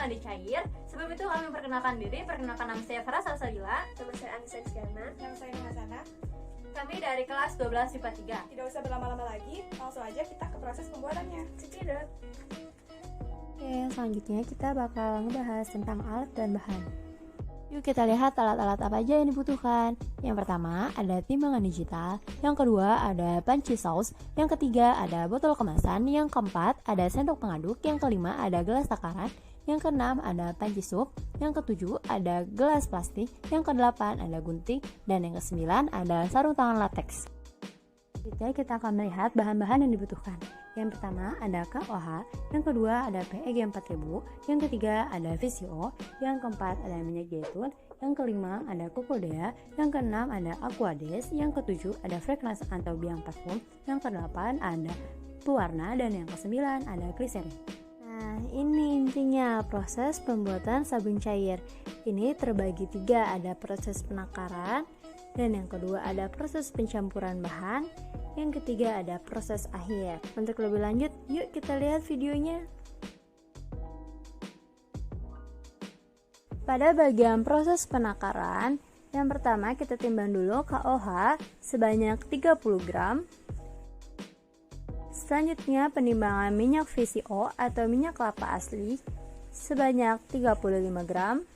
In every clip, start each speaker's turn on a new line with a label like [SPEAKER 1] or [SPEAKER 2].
[SPEAKER 1] mandi cair. Sebelum itu kami perkenalkan diri. Perkenalkan, nama saya Farah Salsabila.
[SPEAKER 2] Nama saya Anissa Iskandar.
[SPEAKER 3] Nama saya Hasana.
[SPEAKER 1] Kami dari kelas 12 IPA 3.
[SPEAKER 3] Tidak usah berlama-lama lagi, langsung aja kita ke proses pembuatannya.
[SPEAKER 2] Cekidot.
[SPEAKER 4] Oke, selanjutnya kita bakal ngebahas tentang alat dan bahan. Yuk kita lihat alat-alat apa aja yang dibutuhkan. Yang pertama ada timbangan digital, yang kedua ada panci saus, yang ketiga ada botol kemasan, yang keempat ada sendok pengaduk, yang kelima ada gelas takaran, yang keenam ada panci sup, yang ketujuh ada gelas plastik, yang kedelapan ada gunting, dan yang kesembilan ada sarung tangan latex. Selanjutnya kita akan melihat bahan-bahan yang dibutuhkan. Yang pertama ada KOH, yang kedua ada PEG 4000, yang ketiga ada VCO, yang keempat ada minyak zaitun, yang kelima ada Cocodea, yang keenam ada Aquades, yang ketujuh ada fragrance atau biang parfum, yang kedelapan ada pewarna, dan yang kesembilan ada gliserin. Nah, ini intinya proses pembuatan sabun cair. Ini terbagi tiga, ada proses penakaran, dan yang kedua ada proses pencampuran bahan, yang ketiga ada proses akhir. Untuk lebih lanjut, yuk kita lihat videonya. Pada bagian proses penakaran, yang pertama kita timbang dulu KOH sebanyak 30 gram. Selanjutnya penimbangan minyak VCO atau minyak kelapa asli sebanyak 35 gram.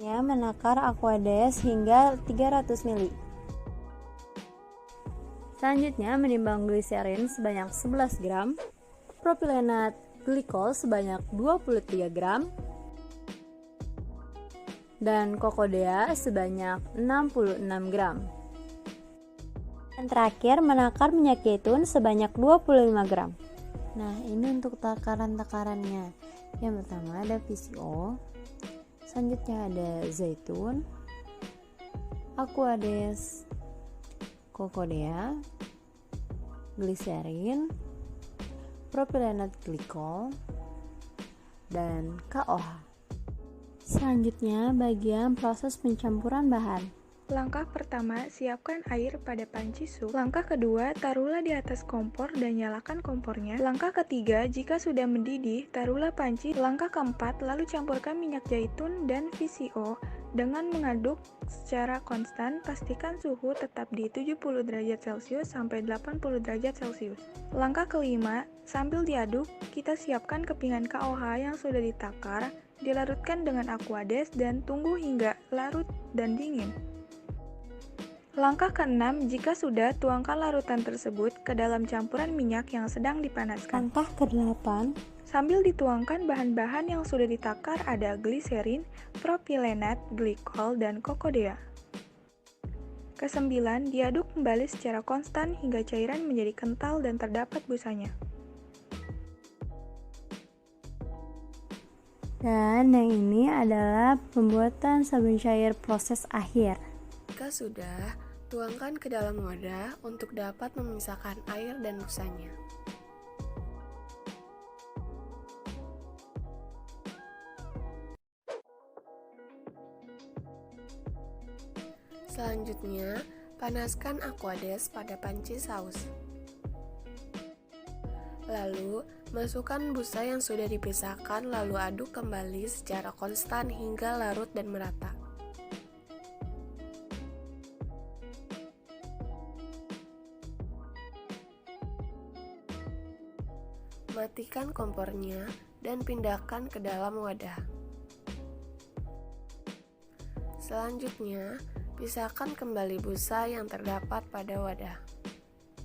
[SPEAKER 4] Menakar Aquades hingga 300 ml. Selanjutnya menimbang gliserin sebanyak 11 gram, propilenat glikol sebanyak 23 gram, dan Cocodea sebanyak 66 gram. Dan terakhir menakar minyak zaitun sebanyak 25 gram. Nah, ini untuk takaran-takarannya. Yang pertama ada VCO, selanjutnya ada zaitun, Aquades, Cocodea, gliserin, propilenat glikol, dan KOH. Selanjutnya bagian proses pencampuran bahan.
[SPEAKER 3] Langkah pertama, siapkan air pada panci sup. Langkah kedua, taruhlah di atas kompor dan nyalakan kompornya. Langkah ketiga, jika sudah mendidih, taruhlah panci. Langkah keempat, lalu campurkan minyak zaitun dan VCO. Dengan mengaduk secara konstan, pastikan suhu tetap di 70 derajat Celcius sampai 80 derajat Celcius. Langkah kelima, sambil diaduk, kita siapkan kepingan KOH yang sudah ditakar, dilarutkan dengan Aquades dan tunggu hingga larut dan dingin. Langkah keenam, jika sudah, tuangkan larutan tersebut ke dalam campuran minyak yang sedang dipanaskan.
[SPEAKER 4] Langkah ke-8,
[SPEAKER 3] sambil dituangkan bahan-bahan yang sudah ditakar ada gliserin, propilenat glikol, dan Cocodea. Kesembilan, diaduk kembali secara konstan hingga cairan menjadi kental dan terdapat busanya.
[SPEAKER 4] dan yang ini adalah pembuatan sabun cair proses akhir.
[SPEAKER 2] Jika sudah, tuangkan ke dalam wadah untuk dapat memisahkan air dan busanya. Selanjutnya, panaskan Aquades pada panci saus. Lalu, masukkan busa yang sudah dipisahkan lalu aduk kembali secara konstan hingga larut dan merata. Matikan kompornya dan pindahkan ke dalam wadah. Selanjutnya, pisahkan kembali busa yang terdapat pada wadah.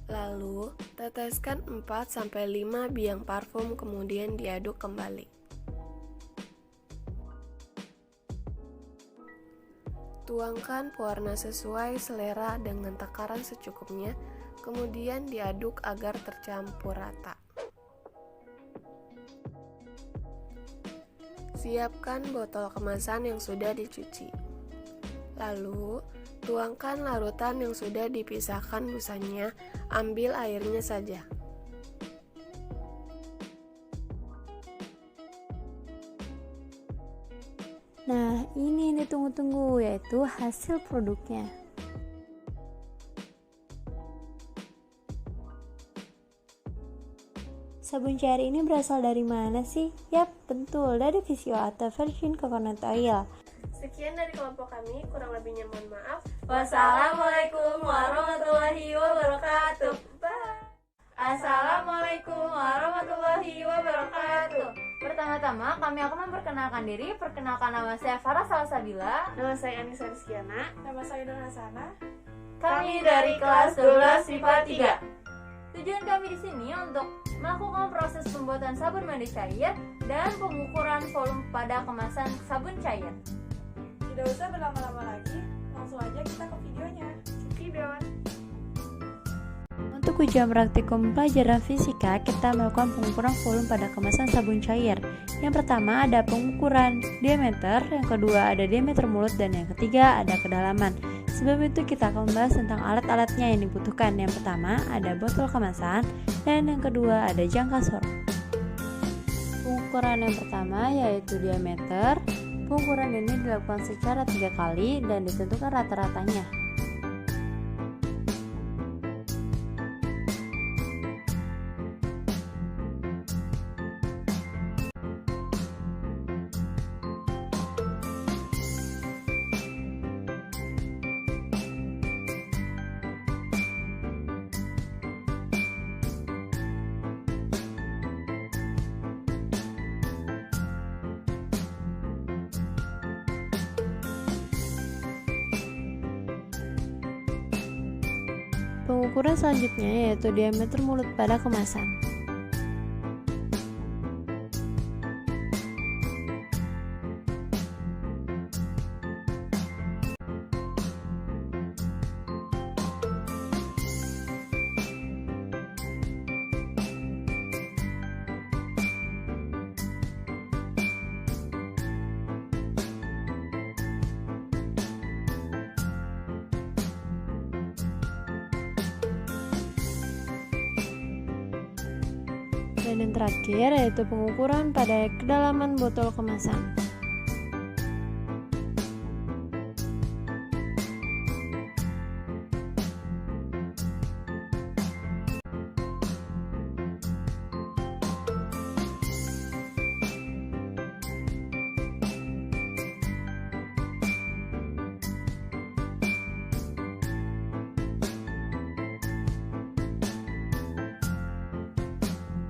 [SPEAKER 2] Lalu, teteskan 4-5 biang parfum kemudian diaduk kembali. Tuangkan pewarna sesuai selera dengan takaran secukupnya, kemudian diaduk agar tercampur rata. Siapkan botol kemasan yang sudah dicuci. Lalu, tuangkan larutan yang sudah dipisahkan busanya, ambil airnya saja.
[SPEAKER 4] Nah, ini yang ditunggu-tunggu, yaitu hasil produknya. Sabun cair ini berasal dari mana sih? Yap, betul, dari Visio atau virgin coconut oil.
[SPEAKER 2] Sekian dari kelompok kami, kurang lebihnya mohon maaf.
[SPEAKER 1] Wassalamualaikum warahmatullahi wabarakatuh. Bye. Assalamualaikum warahmatullahi wabarakatuh. Pertama-tama kami akan memperkenalkan diri. Perkenalkan, nama saya Farah Salsabila.
[SPEAKER 2] Nama saya Anissa Rizkiana.
[SPEAKER 3] Nama saya Nur Hasana.
[SPEAKER 1] Kami dari kelas 12 MIPA 3. Tujuan kami di sini untuk melakukan proses pembuatan sabun mandi cair dan pengukuran volume pada kemasan sabun cair.
[SPEAKER 3] Tidak usah berlama-lama lagi, langsung aja kita ke videonya.
[SPEAKER 2] Video.
[SPEAKER 4] Untuk ujian praktikum pelajaran fisika, kita melakukan pengukuran volume pada kemasan sabun cair. Yang pertama ada pengukuran diameter, yang kedua ada diameter mulut, dan yang ketiga ada kedalaman. Sebelum itu kita akan membahas tentang alat-alatnya yang dibutuhkan. Yang pertama ada botol kemasan, dan yang kedua ada jangka sorot. Pengukuran yang pertama yaitu diameter. Pengukuran ini dilakukan secara 3 kali dan ditentukan rata-ratanya. Pengukuran selanjutnya yaitu diameter mulut pada kemasan. Dan yang terakhir yaitu pengukuran pada kedalaman botol kemasan.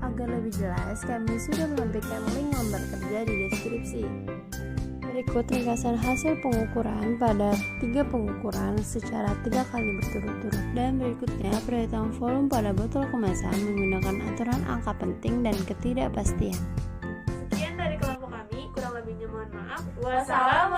[SPEAKER 4] Agar lebih jelas, kami sudah melampirkan link lembar kerja di deskripsi. Berikut ringkasan hasil pengukuran pada 3 pengukuran secara 3 kali berturut-turut. Dan berikutnya perhitungan volume pada botol kemasan menggunakan aturan angka penting dan ketidakpastian.
[SPEAKER 2] Sekian dari kelompok kami, kurang lebihnya mohon maaf.
[SPEAKER 1] Wassalamualaikum